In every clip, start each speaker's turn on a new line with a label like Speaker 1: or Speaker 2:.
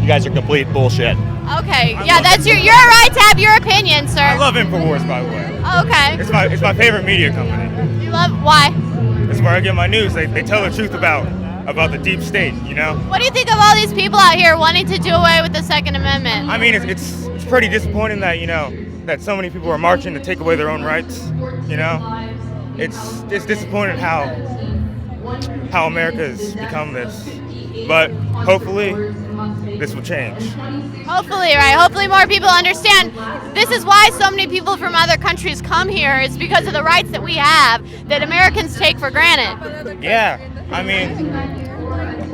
Speaker 1: guys are complete bullshit.
Speaker 2: Okay, yeah, that's your right to have your opinion, sir.
Speaker 3: I love Infowars, by the way.
Speaker 2: Okay.
Speaker 3: It's my favorite media company.
Speaker 2: You love why?
Speaker 3: It's where I get my news. They tell the truth about the deep state, you know?
Speaker 2: What do you think of all these people out here wanting to do away with the Second Amendment?
Speaker 3: I mean, it's pretty disappointing that, that so many people are marching to take away their own rights, you know? It's disappointing how America has become this. But hopefully this will change.
Speaker 2: Hopefully, right? Hopefully more people understand. This is why so many people from other countries come here. It's because of the rights that we have that Americans take for granted.
Speaker 3: Yeah, I mean,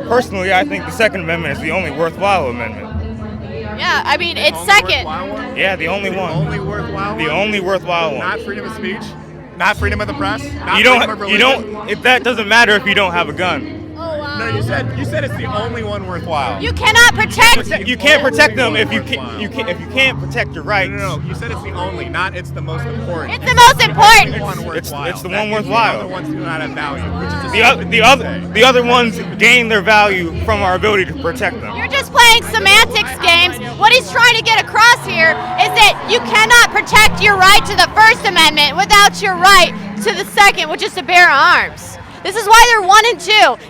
Speaker 3: personally, I think the Second Amendment is the only worthwhile amendment.
Speaker 2: Yeah, I mean, it's second.
Speaker 3: Yeah, the only one.
Speaker 4: Only worthwhile one?
Speaker 3: The only worthwhile one.
Speaker 4: Not freedom of speech? Not freedom of the press? Not
Speaker 3: You don't. If that doesn't matter if you don't have a gun.
Speaker 4: No, you said it's the only one worthwhile.
Speaker 2: You cannot protect.
Speaker 3: You can't protect them if you can't protect your rights.
Speaker 4: No. You said it's the only, not it's the most important.
Speaker 2: It's the most important.
Speaker 3: It's the one worthwhile.
Speaker 4: The other ones do not have value. Which is
Speaker 3: The other ones gain their value from our ability to protect them.
Speaker 2: You're just playing semantics games. What he's trying to get across here is that you cannot protect your right to the First Amendment without your right to the Second, which is to bear arms. This is why they're 1 and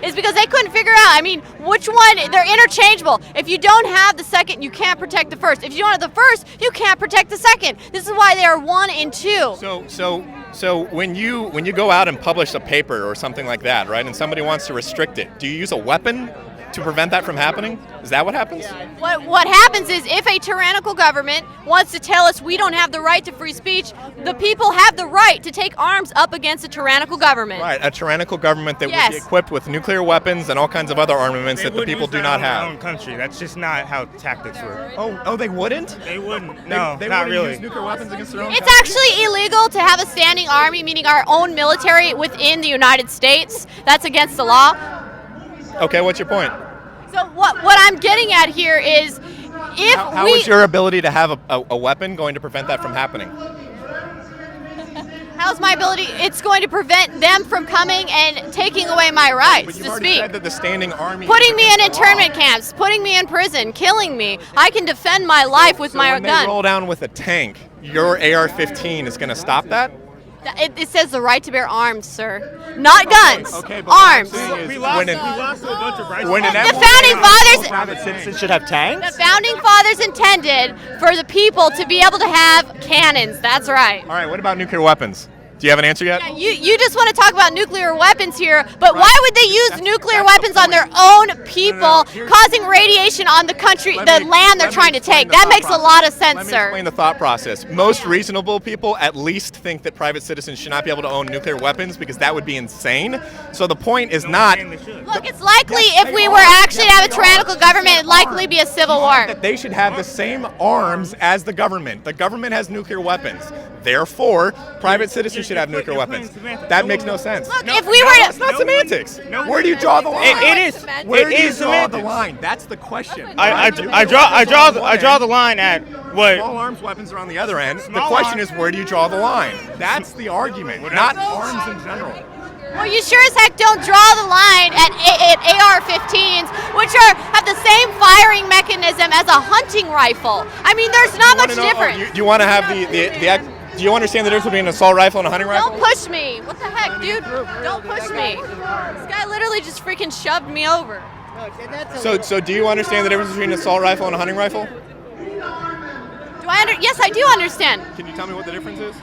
Speaker 2: 2, is because they couldn't figure out, which one, they're interchangeable. If you don't have the Second, you can't protect the First. If you don't have the First, you can't protect the Second. This is why they are 1 and 2.
Speaker 4: So when you go out and publish a paper or something like that, right, and somebody wants to restrict it, do you use a weapon to prevent that from happening? Is that what happens?
Speaker 2: What happens is if a tyrannical government wants to tell us we don't have the right to free speech, the people have the right to take arms up against a tyrannical government.
Speaker 4: Right, a tyrannical government that would be equipped with nuclear weapons and all kinds of other armaments that the people do not have.
Speaker 3: Their own country. That's just not how tactics work.
Speaker 4: Oh, they wouldn't?
Speaker 3: They wouldn't. No,
Speaker 4: they
Speaker 3: not
Speaker 4: wouldn't
Speaker 3: really.
Speaker 4: use nuclear weapons against their own
Speaker 2: It's
Speaker 4: country?
Speaker 2: actually illegal to have a standing army, meaning our own military within the United States. That's against the law.
Speaker 4: Okay, what's your point?
Speaker 2: So what I'm getting at here is if
Speaker 4: How is your ability to have a weapon going to prevent that from happening?
Speaker 2: How's my ability? It's going to prevent them from coming and taking away my rights
Speaker 4: But you've
Speaker 2: to
Speaker 4: already
Speaker 2: speak.
Speaker 4: said that the standing army...
Speaker 2: Putting me in internment camps, putting me in prison, killing me. I can defend my life with my
Speaker 4: when
Speaker 2: gun.
Speaker 4: they roll down with a tank, your AR-15 is going to stop that?
Speaker 2: It says the right to bear arms, sir. Not guns.
Speaker 4: Okay, but
Speaker 2: arms.
Speaker 3: We lost a bunch of rights.
Speaker 2: The founding fathers...
Speaker 1: Private citizens should have tanks?
Speaker 2: The founding fathers intended for the people to be able to have cannons. That's right.
Speaker 4: All right, what about nuclear weapons? Do you have an answer yet?
Speaker 2: Yeah, you just want to talk about nuclear weapons here, but why would they use nuclear weapons on their own people, causing radiation on the country, the land they're trying to take? That makes a lot of sense,
Speaker 4: Let me
Speaker 2: sir.
Speaker 4: explain the thought process. Most reasonable people at least think that private citizens should not be able to own nuclear weapons because that would be insane. So the point is not...
Speaker 2: Look, it's likely if we were actually to have a tyrannical government, it'd likely be a civil war.
Speaker 4: that they should have the same arms as the government. The government has nuclear weapons. Therefore, private citizens should have nuclear weapons. That makes no sense.
Speaker 2: Look, if we were to...
Speaker 4: It's not semantics. Where do you draw the line?
Speaker 3: It is.
Speaker 4: Where
Speaker 3: It
Speaker 4: do you
Speaker 3: is
Speaker 4: draw the
Speaker 3: semantics.
Speaker 4: line? That's the question.
Speaker 3: I draw the line at what.
Speaker 4: Small arms weapons are on the other end. The
Speaker 3: Small
Speaker 4: question
Speaker 3: arms-
Speaker 4: is, where do you draw the line? That's the argument, not arms in general.
Speaker 2: Well, you sure as heck don't draw the line at AR-15s, which have the same firing mechanism as a hunting rifle. I mean, there's not much difference.
Speaker 4: Do you want to have do you understand the difference between an assault rifle and a hunting rifle?
Speaker 2: Don't push me. What the heck, dude? Don't push me. This guy literally just freaking shoved me over.
Speaker 4: So do you understand the difference between an assault rifle and a hunting rifle?
Speaker 2: Yes, I do understand.
Speaker 4: Can you tell me what the difference is?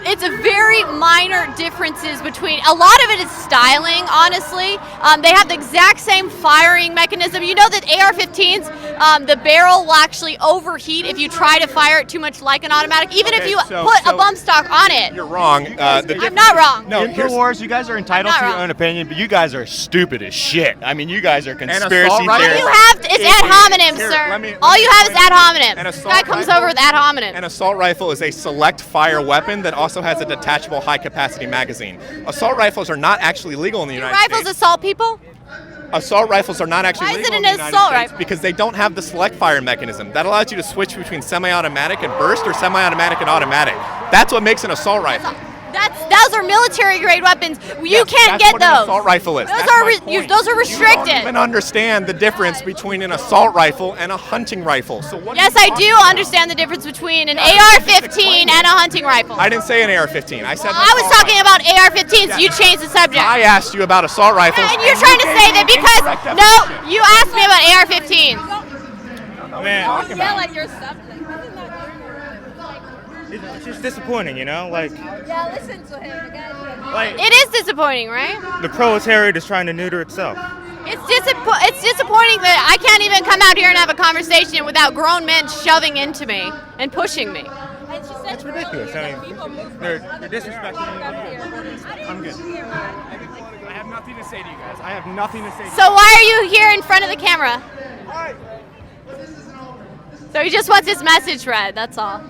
Speaker 2: It's a very minor differences between, a lot of it is styling, honestly. They have the exact same firing mechanism. You know that AR-15s, the barrel will actually overheat if you try to fire it too much like an automatic, even if you put a bump stock on it.
Speaker 4: You're wrong.
Speaker 2: I'm not wrong.
Speaker 1: No, Infowars, you guys are entitled to your own opinion, but you guys are stupid as shit. I mean, you guys are conspiracy
Speaker 4: assault rifle?
Speaker 2: All
Speaker 1: theorists.
Speaker 2: you have is ad hominem,
Speaker 4: Here,
Speaker 2: sir.
Speaker 4: let me
Speaker 2: All you have is ad
Speaker 4: An
Speaker 2: hominem. This
Speaker 4: assault
Speaker 2: guy comes
Speaker 4: rifle-
Speaker 2: over with ad hominem.
Speaker 4: An assault rifle is a select fire weapon that also has a detachable high-capacity magazine. Assault rifles are not actually legal in the United
Speaker 2: Rifles
Speaker 4: States.
Speaker 2: assault people?
Speaker 4: Assault rifles are not actually
Speaker 2: Why is
Speaker 4: legal
Speaker 2: it
Speaker 4: in
Speaker 2: an
Speaker 4: the United
Speaker 2: assault
Speaker 4: States
Speaker 2: rifle?
Speaker 4: because they don't have the select fire mechanism. That allows you to switch between semi-automatic and burst or semi-automatic and automatic. That's what makes an assault rifle.
Speaker 2: Those are military grade weapons. You can't
Speaker 4: That's
Speaker 2: get
Speaker 4: what an
Speaker 2: those.
Speaker 4: assault rifle is.
Speaker 2: Those
Speaker 4: That's
Speaker 2: are
Speaker 4: my point.
Speaker 2: those are
Speaker 4: You
Speaker 2: restricted.
Speaker 4: don't even understand the difference between an assault rifle and a hunting rifle. So what?
Speaker 2: Yes, I do understand the difference between an AR-15 and a hunting rifle.
Speaker 4: I didn't say an AR-15. I said.
Speaker 2: I was talking about AR-15s. You changed the subject.
Speaker 4: I asked you about assault rifles.
Speaker 2: And you're trying to say that because no, you asked me about AR-15s.
Speaker 3: Man,
Speaker 5: Yell at your subject.
Speaker 3: it's just disappointing, you know? Like,
Speaker 5: Yeah, listen to him.
Speaker 2: It is disappointing, right?
Speaker 3: the proletariat is trying to neuter itself.
Speaker 2: It's disappointing that I can't even come out here and have a conversation without grown men shoving into me and pushing me.
Speaker 3: It's ridiculous. I mean, they're disrespecting me. I'm good.
Speaker 1: I have nothing to say to you guys. I have nothing to say.
Speaker 2: So why are you here in front of the camera? So he just wants his message read, that's all.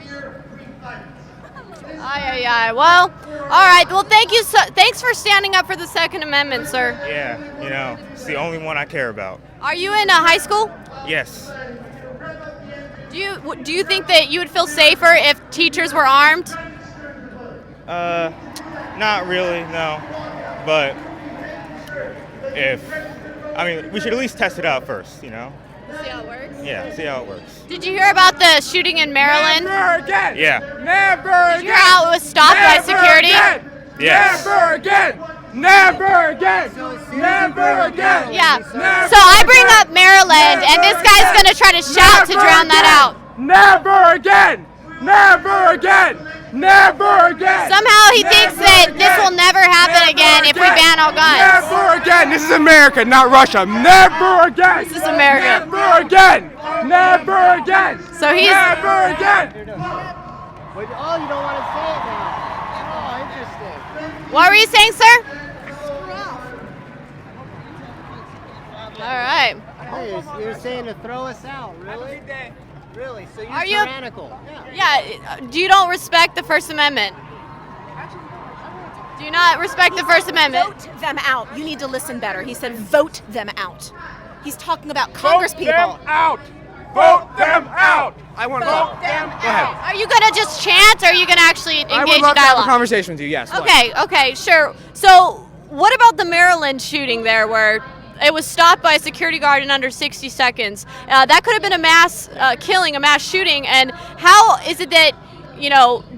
Speaker 2: Well, all right. Well, thanks for standing up for the Second Amendment, sir.
Speaker 3: Yeah, you know, it's the only one I care about.
Speaker 2: Are you in high school?
Speaker 3: Yes.
Speaker 2: Do you think that you would feel safer if teachers were armed?
Speaker 3: Not really, no. But we should at least test it out first, you know?
Speaker 2: See how it works?
Speaker 3: Yeah, see how it works.
Speaker 2: Did you hear about the shooting in Maryland?
Speaker 6: Never again.
Speaker 3: Yeah.
Speaker 6: Never
Speaker 2: Did you hear how it was stopped by security?
Speaker 6: Again.
Speaker 3: Yes.
Speaker 6: Never again. Never again. Never again.
Speaker 2: Yeah.
Speaker 6: Never
Speaker 2: So I bring
Speaker 6: again.
Speaker 2: up Maryland, and this guy's going to try to shout to drown that out.
Speaker 6: Never again. Never again. Never again.
Speaker 2: Somehow he thinks that this will never happen again if we ban all guns.
Speaker 6: Never again. This is America, not Russia. Never again.
Speaker 2: This is America.
Speaker 6: Never again. Never again.
Speaker 2: So he's-
Speaker 6: Never again.
Speaker 7: Oh, you don't want to say it now. Oh, interesting.
Speaker 2: What were you saying, sir? All right.
Speaker 7: Hey, you're saying to throw us out, really? Really? So you're
Speaker 2: Are you-
Speaker 7: tyrannical?
Speaker 2: Yeah. You don't respect the First Amendment? Do you not respect the First Amendment?
Speaker 5: Vote them out. You need to listen better. He said vote them out. He's talking about Congress
Speaker 6: Vote
Speaker 5: people.
Speaker 6: them out. Vote them out.
Speaker 4: I want to.
Speaker 5: Vote them out.
Speaker 2: Are you going to just chant, or are you going to actually
Speaker 6: I
Speaker 2: engage
Speaker 6: would love
Speaker 2: in
Speaker 6: to have a
Speaker 2: dialogue?
Speaker 6: conversation with you. Yes. what?
Speaker 2: Okay, sure. So what about the Maryland shooting there where it was stopped by a security guard in under 60 seconds? That could have been a mass killing, a mass shooting. And how is it that,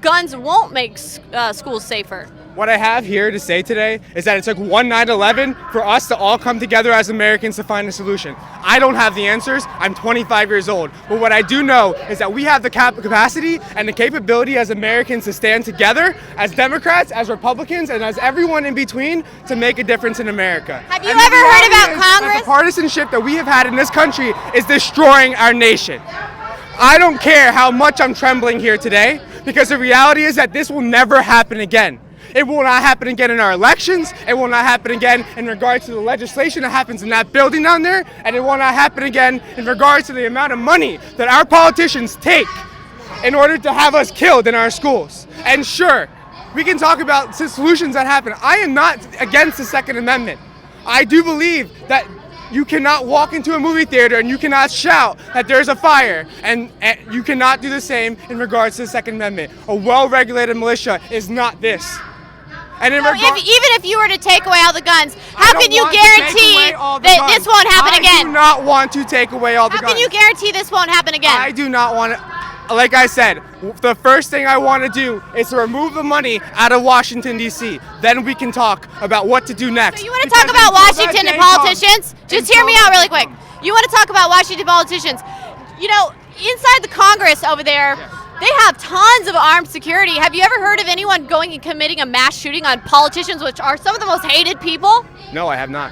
Speaker 2: guns won't make schools safer?
Speaker 6: What I have here to say today is that it took one 9/11 for us to all come together as Americans to find a solution. I don't have the answers. I'm 25 years old. But what I do know is that we have the capacity and the capability as Americans to stand together, as Democrats, as Republicans, and as everyone in between to make a difference in America.
Speaker 2: Have you
Speaker 6: And the
Speaker 2: ever heard
Speaker 6: reality
Speaker 2: about
Speaker 6: is that
Speaker 2: Congress?
Speaker 6: The partisanship that we have had in this country is destroying our nation. I don't care how much I'm trembling here today, because the reality is that this will never happen again. It will not happen again in our elections. It will not happen again in regards to the legislation that happens in that building down there. And it will not happen again in regards to the amount of money that our politicians take in order to have us killed in our schools. And sure, we can talk about solutions that happen. I am not against the Second Amendment. I do believe that you cannot walk into a movie theater and you cannot shout that there's a fire, and you cannot do the same in regards to the Second Amendment. A well-regulated militia is not this. And in
Speaker 2: So
Speaker 6: regard-
Speaker 2: even if you were to take away all the guns,
Speaker 6: I
Speaker 2: how
Speaker 6: don't
Speaker 2: can you
Speaker 6: want to take
Speaker 2: guarantee
Speaker 6: away all the
Speaker 2: that
Speaker 6: guns.
Speaker 2: this won't happen
Speaker 6: I
Speaker 2: again?
Speaker 6: do not want to take away all the
Speaker 2: How
Speaker 6: guns.
Speaker 2: can you guarantee this won't happen again?
Speaker 6: I do not want to. Like I said, the first thing I want to do is to remove the money out of Washington, D.C. Then we can talk about what to do next.
Speaker 2: So you want to
Speaker 6: Because
Speaker 2: talk about
Speaker 6: until that
Speaker 2: Washington
Speaker 6: day
Speaker 2: and politicians?
Speaker 6: comes-
Speaker 2: Just hear me out really quick. You want to talk about Washington politicians? Inside the Congress over there, they have tons of armed security. Have you ever heard of anyone going and committing a mass shooting on politicians, which are some of the most hated people?
Speaker 6: No, I have not.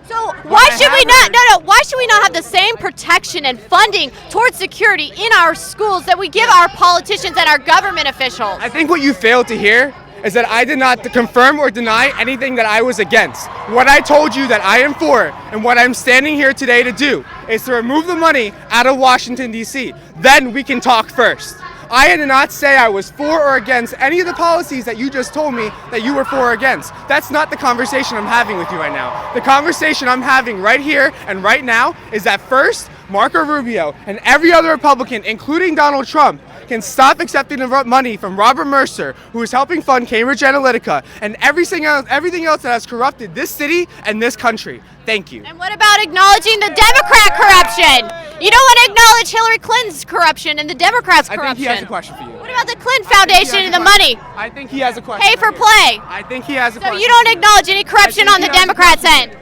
Speaker 2: So why should we not? Why should we not have the same protection and funding towards security in our schools that we give our politicians and our government officials?
Speaker 6: I think what you failed to hear is that I did not confirm or deny anything that I was against. What I told you that I am for, and what I'm standing here today to do, is to remove the money out of Washington, D.C. Then we can talk first. I did not say I was for or against any of the policies that you just told me that you were for or against. That's not the conversation I'm having with you right now. The conversation I'm having right here and right now is that first, Marco Rubio, and every other Republican, including Donald Trump, can stop accepting the money from Robert Mercer, who is helping fund Cambridge Analytica, and everything else that has corrupted this city and this country. Thank you.
Speaker 2: And what about acknowledging the Democrat corruption? You don't want to acknowledge Hillary Clinton's corruption and the Democrats' corruption.
Speaker 6: I think he has a question for you.
Speaker 2: What about the Clinton Foundation and the money?
Speaker 6: I think he has a question.
Speaker 2: Pay for play.
Speaker 6: I think he has a question.
Speaker 2: So you don't acknowledge any corruption on the Democrats' end?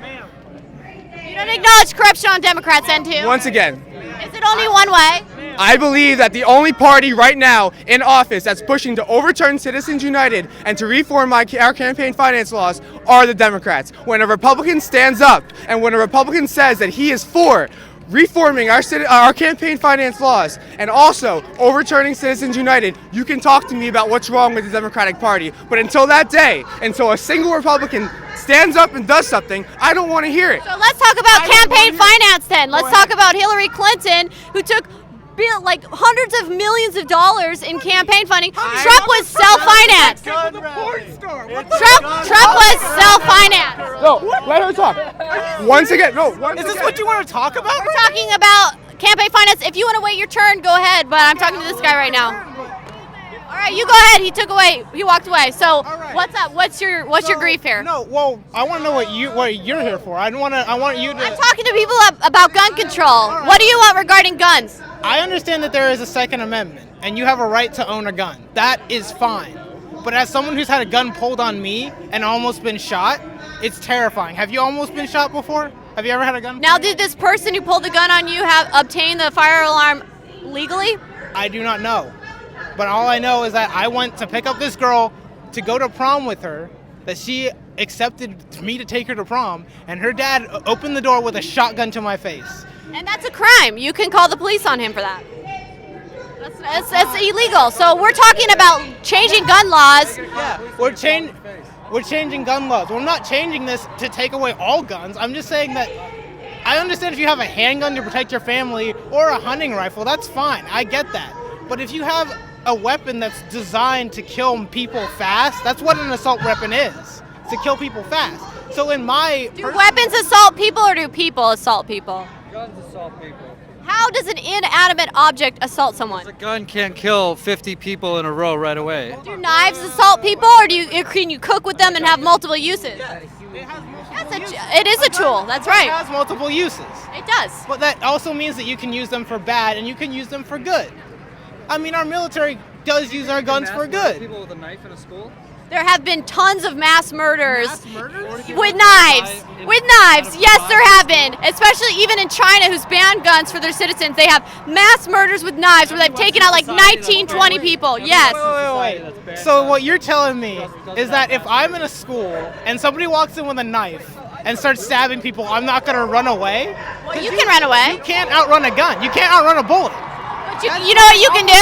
Speaker 2: You don't acknowledge corruption on Democrats' end too?
Speaker 6: Once again,
Speaker 2: Is it only one way?
Speaker 6: I believe that the only party right now in office that's pushing to overturn Citizens United and to reform our campaign finance laws are the Democrats. When a Republican stands up and when a Republican says that he is for reforming our campaign finance laws and also overturning Citizens United, you can talk to me about what's wrong with the Democratic Party. But until that day, until a single Republican stands up and does something, I don't want to hear it.
Speaker 2: So let's talk about campaign finance then. Let's talk about Hillary Clinton, who took like hundreds of millions of dollars in campaign funding. Trump was self-financed. Trump was self-financed.
Speaker 6: No, let her talk. Once again, no.
Speaker 8: Is this what you want to talk about?
Speaker 2: We're talking about campaign finance. If you want to wait your turn, go ahead. But I'm talking to this guy right now. All right, you go ahead. He took away. He walked away. So what's up? What's your grief here?
Speaker 8: No, well, I want to know what you're here for. I want you to.
Speaker 2: I'm talking to people about gun control. What do you want regarding guns?
Speaker 8: I understand that there is a Second Amendment, and you have a right to own a gun. That is fine. But as someone who's had a gun pulled on me and almost been shot, it's terrifying. Have you almost been shot before? Have you ever had a gun?
Speaker 2: Now, did this person who pulled the gun on you have obtained the fire alarm legally?
Speaker 8: I do not know. But all I know is that I went to pick up this girl to go to prom with her, that she accepted me to take her to prom, and her dad opened the door with a shotgun to my face.
Speaker 2: And that's a crime. You can call the police on him for that. That's illegal. So we're talking about changing gun laws.
Speaker 8: Yeah, we're changing gun laws. We're not changing this to take away all guns. I'm just saying that I understand if you have a handgun to protect your family or a hunting rifle, that's fine. I get that. But if you have a weapon that's designed to kill people fast, that's what an assault weapon is, to kill people fast. So in my...
Speaker 2: Do weapons assault people or do people assault people?
Speaker 9: Guns assault people.
Speaker 2: How does an inanimate object assault someone?
Speaker 9: A gun can't kill 50 people in a row right away.
Speaker 2: Do knives assault people, or can you cook with them and have multiple uses?
Speaker 8: Yes,
Speaker 2: it is a tool. That's right.
Speaker 8: It has multiple uses.
Speaker 2: It does.
Speaker 8: But that also means that you can use them for bad and you can use them for good. I mean, our military does use our guns for good.
Speaker 9: People with a knife in a school?
Speaker 2: There have been tons of mass murders with knives. With knives, yes, there have been. Especially even in China, who's banned guns for their citizens. They have mass murders with knives where they've taken out like 19, 20 people. Yes.
Speaker 8: Wait. So what you're telling me is that if I'm in a school and somebody walks in with a knife and starts stabbing people, I'm not going to run away?
Speaker 2: Well, you can run away.
Speaker 8: You can't outrun a gun. You can't outrun a bullet.
Speaker 2: You know what you can do?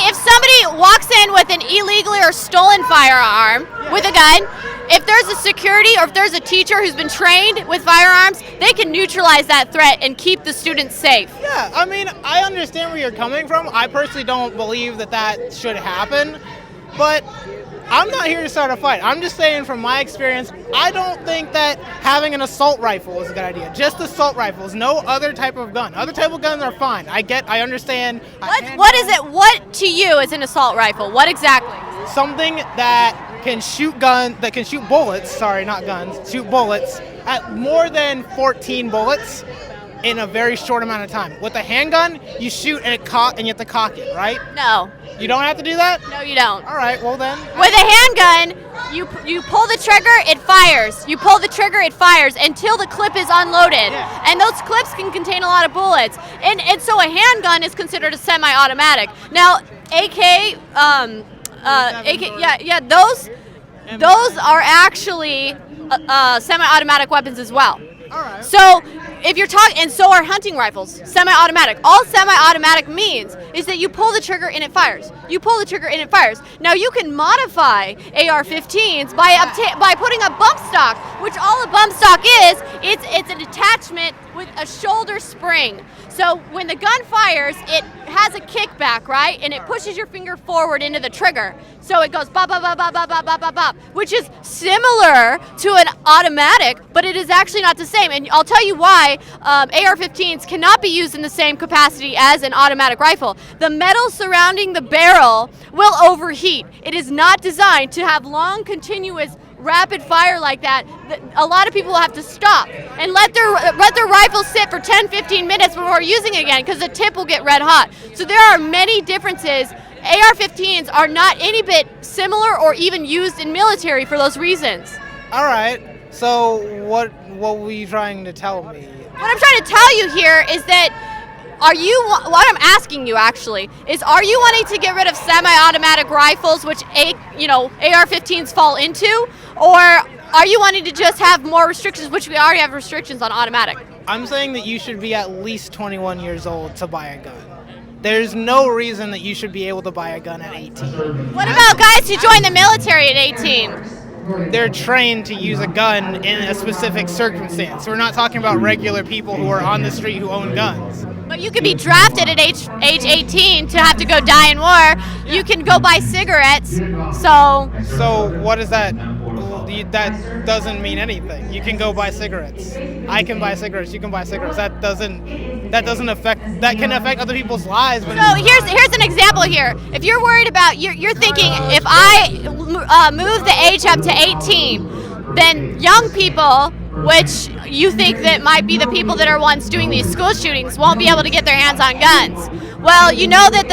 Speaker 2: If somebody walks in with an illegally or stolen firearm with a gun, if there's a security or if there's a teacher who's been trained with firearms, they can neutralize that threat and keep the students safe.
Speaker 8: Yeah, I mean, I understand where you're coming from. I personally don't believe that should happen, but I'm not here to start a fight. I'm just saying from my experience, I don't think that having an assault rifle is a good idea. Just assault rifles, no other type of gun. Other type of guns are fine. I understand.
Speaker 2: What is it? What to you is an assault rifle? What exactly?
Speaker 8: Something that can shoot bullets, sorry, not guns, shoot bullets at more than 14 bullets in a very short amount of time. With a handgun, you shoot and you have to cock it, right?
Speaker 2: No.
Speaker 8: You don't have to do that?
Speaker 2: No, you don't.
Speaker 8: All right, well then.
Speaker 2: With a handgun, you pull the trigger, it fires. You pull the trigger, it fires until the clip is unloaded.
Speaker 8: Yeah.
Speaker 2: And those clips can contain a lot of bullets. And so a handgun is considered a semi-automatic. Now, those are actually semi-automatic weapons as well.
Speaker 8: All right.
Speaker 2: So if you're talking, and so are hunting rifles, semi-automatic. All semi-automatic means is that you pull the trigger and it fires. You pull the trigger and it fires. Now you can modify AR-15s by putting a bump stock, which all a bump stock is. It's an attachment with a shoulder spring. So when the gun fires, it has a kickback, right? And it pushes your finger forward into the trigger. So it goes bop, bop, bop, bop, bop, bop, bop, bop, bop, which is similar to an automatic, but it is actually not the same. And I'll tell you why AR-15s cannot be used in the same capacity as an automatic rifle. The metal surrounding the barrel will overheat. It is not designed to have long, continuous rapid fire like that. A lot of people will have to stop and let their rifle sit for 10-15 minutes before using it again, because the tip will get red hot. So there are many differences. AR-15s are not any bit similar or even used in military for those reasons.
Speaker 8: All right. So what were you trying to tell me?
Speaker 2: What I'm trying to tell you here is that what I'm asking you actually is, are you wanting to get rid of semi-automatic rifles, which AR-15s fall into, or are you wanting to just have more restrictions, which we already have restrictions on automatic?
Speaker 8: I'm saying that you should be at least 21 years old to buy a gun. There's no reason that you should be able to buy a gun at 18.
Speaker 2: What about guys who join the military at 18?
Speaker 8: They're trained to use a gun in a specific circumstance. We're not talking about regular people who are on the street who own guns.
Speaker 2: But you could be drafted at age 18 to have to go die in war. You can go buy cigarettes.
Speaker 8: So what is that? That doesn't mean anything. You can go buy cigarettes. I can buy cigarettes. You can buy cigarettes. That can affect other people's lives. But
Speaker 2: so here's an example here. If you're worried about, you're thinking, if I move the age up to 18, then young people, which you think that might be the people that are ones doing these school shootings, won't be able to get their hands on guns. Well, you know that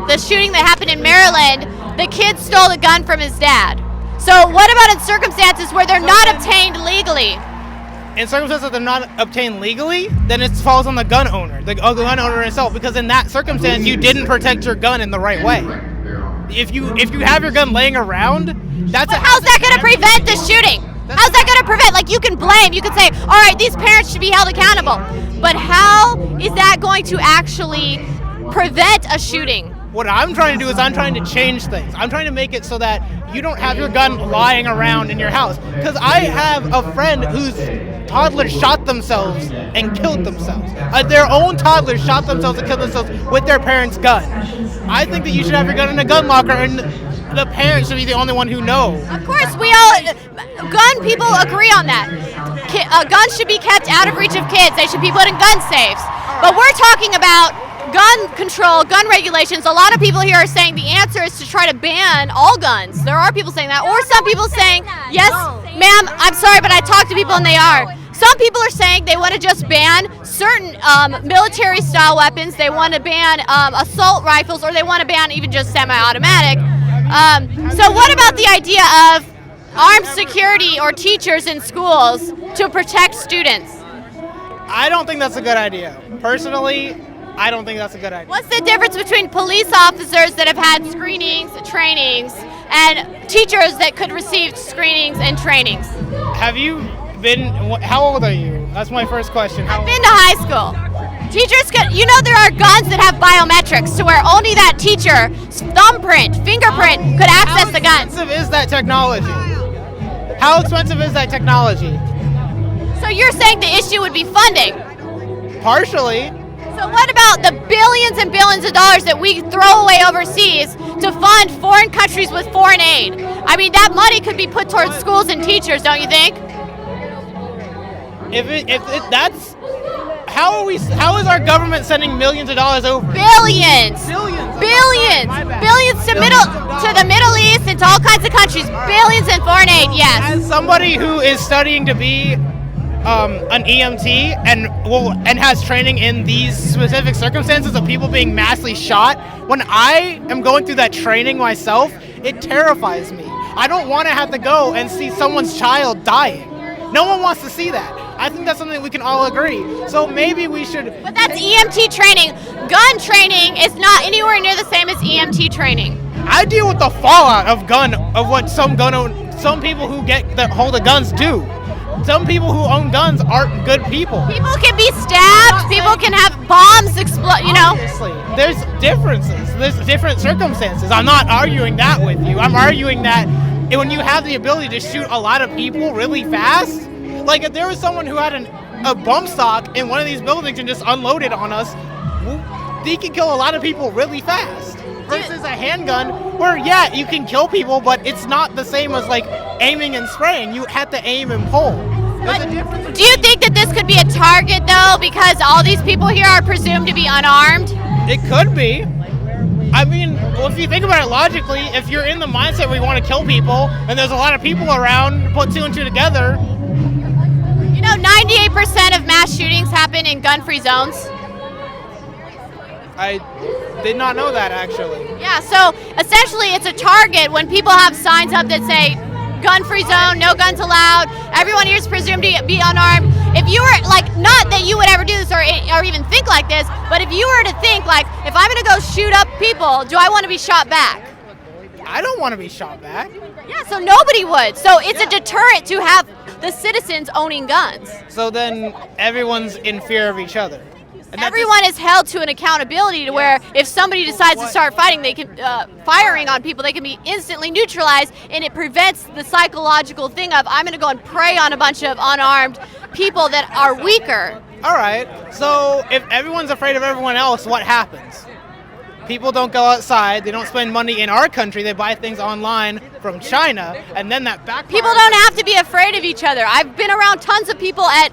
Speaker 2: the shooting that happened in Maryland, the kid stole the gun from his dad. So what about in circumstances where they're not obtained legally?
Speaker 8: In circumstances that they're not obtained legally, then it falls on the gun owner himself, because in that circumstance, you didn't protect your gun in the right way. If you have your gun laying around,
Speaker 2: how's that going to prevent the shooting? How's that going to prevent? Like, you can blame, you can say, all right, these parents should be held accountable. But how is that going to actually prevent a shooting?
Speaker 8: What I'm trying to do is I'm trying to change things. I'm trying to make it so that you don't have your gun lying around in your house. Because I have a friend whose toddlers shot themselves and killed themselves. Their own toddlers shot themselves and killed themselves with their parents' gun. I think that you should have your gun in a gun locker, and the parents should be the only one who know.
Speaker 2: Of course, gun people agree on that. Guns should be kept out of reach of kids. They should be put in gun safes. But we're talking about gun control, gun regulations. A lot of people here are saying the answer is to try to ban all guns. There are people saying that. Or some people saying, yes, ma'am, I'm sorry, but I talk to people and they are. Some people are saying they want to just ban certain military-style weapons. They want to ban assault rifles, or they want to ban even just semi-automatic. So what about the idea of armed security or teachers in schools to protect students?
Speaker 8: I don't think that's a good idea. Personally, I don't think that's a good idea.
Speaker 2: What's the difference between police officers that have had screenings, trainings, and teachers that could receive screenings and trainings?
Speaker 8: Have you been, how old are you? That's my first question.
Speaker 2: I've been to high school. Teachers could, there are guns that have biometrics to where only that teacher's thumbprint, fingerprint could access the gun.
Speaker 8: How expensive is that technology? How expensive is that technology?
Speaker 2: So you're saying the issue would be funding?
Speaker 8: Partially.
Speaker 2: So what about the billions and billions of dollars that we throw away overseas to fund foreign countries with foreign aid? I mean, that money could be put towards schools and teachers, don't you think?
Speaker 8: How is our government sending millions of dollars over?
Speaker 2: Billions to the Middle East and to all kinds of countries. Billions in foreign aid, yes.
Speaker 8: As somebody who is studying to be an EMT and has training in these specific circumstances of people being massively shot, when I am going through that training myself, it terrifies me. I don't want to have to go and see someone's child dying. No one wants to see that. I think that's something we can all agree. So maybe we should...
Speaker 2: But that's EMT training. Gun training is not anywhere near the same as EMT training.
Speaker 8: I deal with the fallout of what some people who hold the guns do. Some people who own guns aren't good people.
Speaker 2: People can be stabbed. People can have bombs explode,
Speaker 8: Obviously, there's differences. There's different circumstances. I'm not arguing that with you. I'm arguing that when you have the ability to shoot a lot of people really fast, like if there was someone who had a bump stock in one of these buildings and just unload it on us, he can kill a lot of people really fast. Versus a handgun, where yeah, you can kill people, but it's not the same as like aiming and spraying. You have to aim and pull.
Speaker 2: Do you think that this could be a target though, because all these people here are presumed to be unarmed?
Speaker 8: It could be. I mean, well, if you think about it logically, if you're in the mindset where you want to kill people, and there's a lot of people around, put two and two together.
Speaker 2: You know, 98% of mass shootings happen in gun-free zones.
Speaker 8: I did not know that, actually.
Speaker 2: Yeah, so essentially it's a target when people have signs up that say gun-free zone, no guns allowed, everyone here is presumed to be unarmed. If you were, like, not that you would ever do this or even think like this, but if you were to think, like, if I'm going to go shoot up people, do I want to be shot back?
Speaker 8: I don't want to be shot back.
Speaker 2: Yeah, so nobody would. So it's a deterrent to have the citizens owning guns.
Speaker 8: So then everyone's in fear of each other. And
Speaker 2: everyone is held to an accountability to where if somebody decides to start fighting, they can firing on people, they can be instantly neutralized, and it prevents the psychological thing of I'm going to go and prey on a bunch of unarmed people that are weaker.
Speaker 8: All right. So if everyone's afraid of everyone else, what happens? People don't go outside. They don't spend money in our country. They buy things online from China, and then that backfires.
Speaker 2: People don't have to be afraid of each other. I've been around tons of people at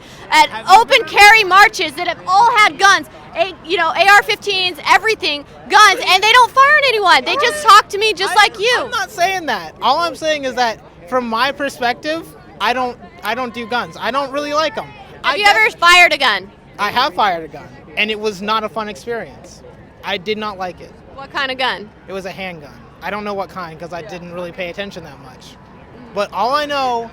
Speaker 2: open carry marches that have all had guns, AR-15s, everything, guns, and they don't fire on anyone. They just talk to me just like you.
Speaker 8: I'm not saying that. All I'm saying is that from my perspective, I don't do guns. I don't really like them.
Speaker 2: Have you ever fired a gun?
Speaker 8: I have fired a gun, and it was not a fun experience. I did not like it.
Speaker 2: What kind of gun?
Speaker 8: It was a handgun. I don't know what kind because I didn't really pay attention that much. But all I know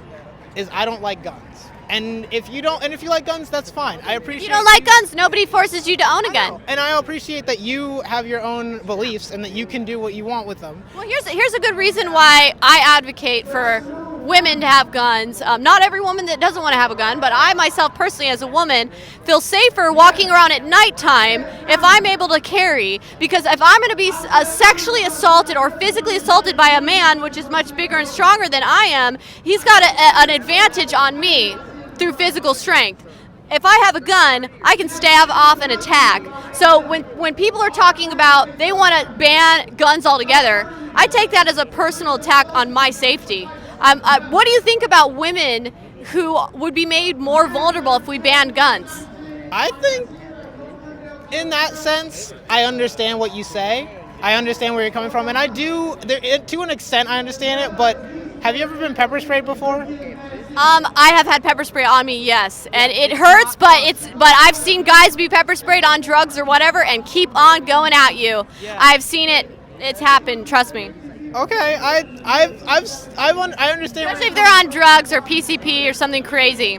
Speaker 8: is I don't like guns. And if you like guns, that's fine. I appreciate.
Speaker 2: You don't like guns. Nobody forces you to own a gun.
Speaker 8: And I appreciate that you have your own beliefs and that you can do what you want with them.
Speaker 2: Well, here's a good reason why I advocate for women to have guns. Not every woman that doesn't want to have a gun, but I myself personally as a woman feel safer walking around at nighttime if I'm able to carry, because if I'm going to be sexually assaulted or physically assaulted by a man, which is much bigger and stronger than I am, he's got an advantage on me through physical strength. If I have a gun, I can stab off an attack. So when people are talking about they want to ban guns altogether, I take that as a personal attack on my safety. What do you think about women who would be made more vulnerable if we banned guns?
Speaker 8: I think in that sense, I understand what you say. I understand where you're coming from, and I do, to an extent, I understand it, but have you ever been pepper sprayed before?
Speaker 2: I have had pepper spray on me, yes, and it hurts, but I've seen guys be pepper sprayed on drugs or whatever and keep on going at you. Yeah. I've seen it. It's happened. Trust me.
Speaker 8: Okay, I understand.
Speaker 2: Especially if they're on drugs or PCP or something crazy.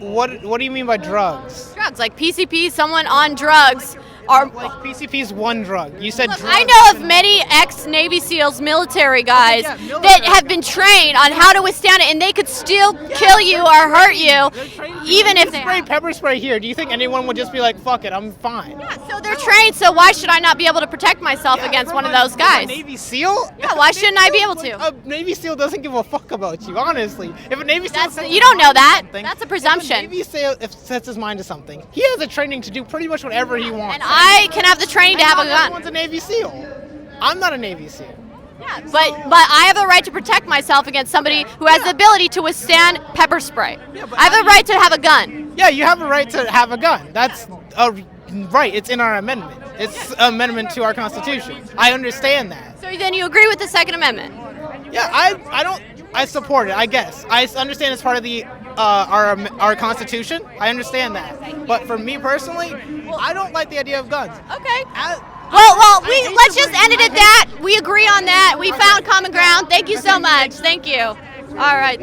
Speaker 8: What do you mean by drugs?
Speaker 2: Drugs, like PCP, someone on drugs. Or
Speaker 8: like PCP's one drug. You said
Speaker 2: look,
Speaker 8: drugs.
Speaker 2: I know of many ex-Navy SEALs, military guys that have been trained on how to withstand it, and they could still kill you or hurt you, even if they
Speaker 8: spray pepper spray here. Do you think anyone would just be like, "Fuck it, I'm fine"?
Speaker 2: Yeah, so they're trained. So why should I not be able to protect myself against one of those guys?
Speaker 8: A Navy SEAL?
Speaker 2: Yeah, why shouldn't I be able to?
Speaker 8: A Navy SEAL doesn't give a fuck about you, honestly. If a Navy SEAL,
Speaker 2: you don't know that. That's a presumption.
Speaker 8: If a Navy SEAL sets his mind to something, he has the training to do pretty much whatever he wants.
Speaker 2: And I can have the training to have a gun.
Speaker 8: Everyone's a Navy SEAL. I'm not a Navy SEAL.
Speaker 2: Yeah, but I have the right to protect myself against somebody who has the ability to withstand pepper spray. I have the right to have a gun.
Speaker 8: Yeah, you have a right to have a gun. That's a right. It's in our amendment. It's an amendment to our Constitution. I understand that.
Speaker 2: So then you agree with the Second Amendment?
Speaker 8: Yeah, I support it, I guess. I understand it's part of the our Constitution. I understand that. But for me personally, I don't like the idea of guns.
Speaker 2: Okay. Well, let's just end it at that. We agree on that. We found common ground. Thank you so much. Thank you. All right.